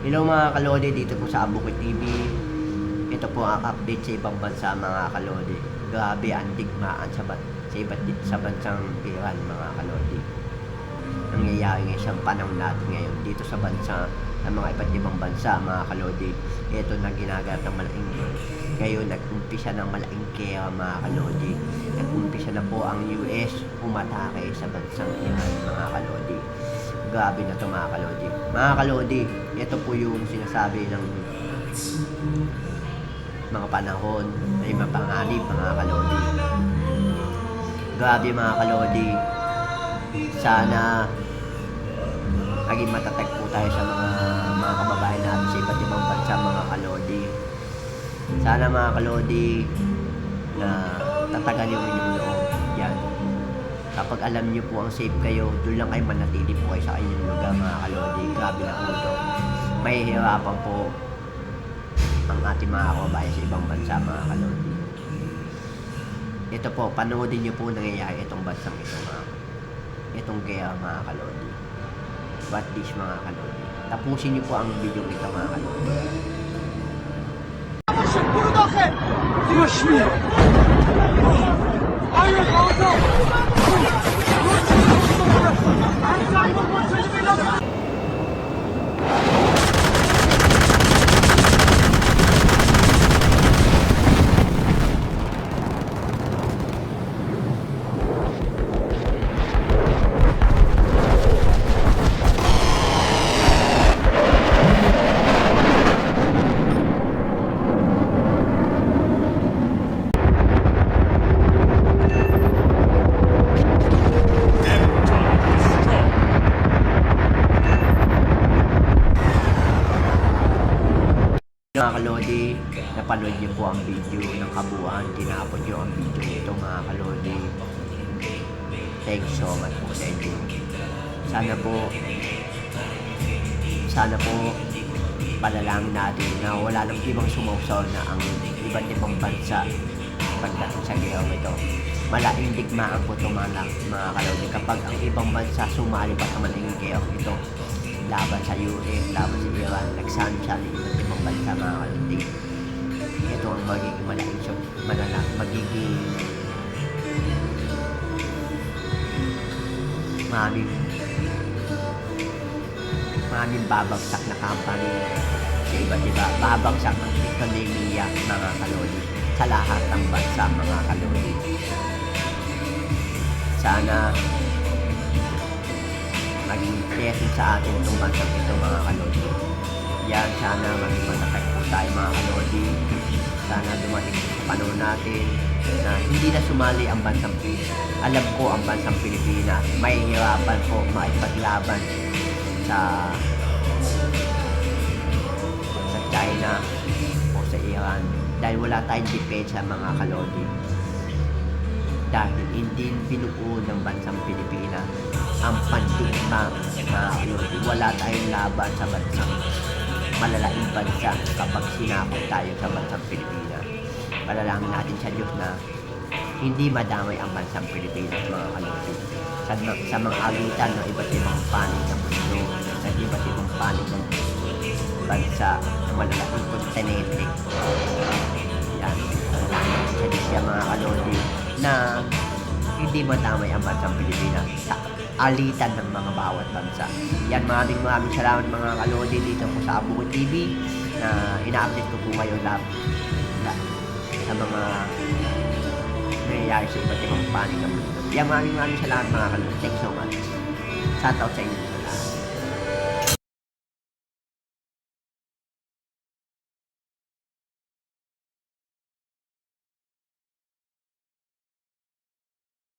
Hello mga kalodi, dito po sa Abukid TV. Ito po ang update sa ibang bansa mga kalodi. Grabe ang digmaan sa bansang Iran mga kalodi. Nangyayari ngayon sa panahon natin ngayon dito sa bansa, sa mga iba't ibang bansa mga kalodi. Ito na ginaganap ng malaking ngayon, nag-umpisa ng malaking kera mga kalodi. Nag-umpisa na po ang US umatake sa bansang Iran mga kalodi. Grabe na ito mga kalodi. Mga kalodi, ito po yung sinasabi ng mga panahon na mapanganib mga kalodi. Grabe mga kalodi. Sana maging matatag po tayo sa mga kababayan natin sa iba't ibang bansa mga kalodi. Sana mga kalodi na tatagan yung inyong loob. Yan. Kapag alam niyo po ang safe kayo, doon lang kayo manatili po kayo sa inyong lugar mga kalodi. Grabe na po ito. Mahihirapan po ang ating mga kababayan sa ibang bansa mga kalodi. Ito po, panoodin niyo po nangyayari itong bansang ito itong gaya mga kalodi. What this mga kalodi. Tapusin niyo po ang video ito mga kalodi. Mga kalodi, napanood niyo po ang video ng kabuuan, tinapon niyo ang video nito mga kalodi. Thanks so much po sa inyo. Sana po palalangin natin na wala nang ibang sumawsaw na ang iba't ibang bansa pagdating sa gayong ito. Malaking digmaan po ito mga kalodi kapag ang ibang bansa sumali pa sa malaking gayong ito. Laban sa US, laban sa Iran, nagsansa ng iba't ibang bansa mga kalodi. Ito ang magiging magiging maraming babagsak na company sa iba't iba. Babagsak ang ekonomiya mga kalodi sa lahat ng bansa mga kalodi. Sana maging lesson sa atin itong bansang ito mga kalodi. Yan, sana maging matatag po tayo mga kalodi. Sana dumating sa panahon natin na hindi na sumali ang bansang Pilipinas. Alam ko ang bansang Pilipinas may hirapan po makipaglaban sa China o sa Iran dahil wala tayong depensa mga kalodi. Dahil hindi binuo ng bansang Pilipinas ang pandigma mga kalodi. Wala tayong laban sa bansang malalaking bansa kapag sinakop tayo sa bansang Pilipinas. Palalangin natin sa Diyos na hindi madamay ang bansang Pilipinas mga kalodi sa mga agitan ng iba't ibang panig ng mundo, sa iba't ibang panig ng bansa ng malalaking kontinente. Yan, palalangin natin sa Diyos yan mga kalodi na hindi madamay ang bansang Pilipinas sa alitan ng mga bawat bansa. Yan, maraming salamat mga kalodi dito po sa Abukid TV na ina-update ko po kayo sa mga nangyayari sa iba't ibang panig ng mundo. Yan, maraming salamat mga kalodi. Thanks so much. Shout out sa inyo.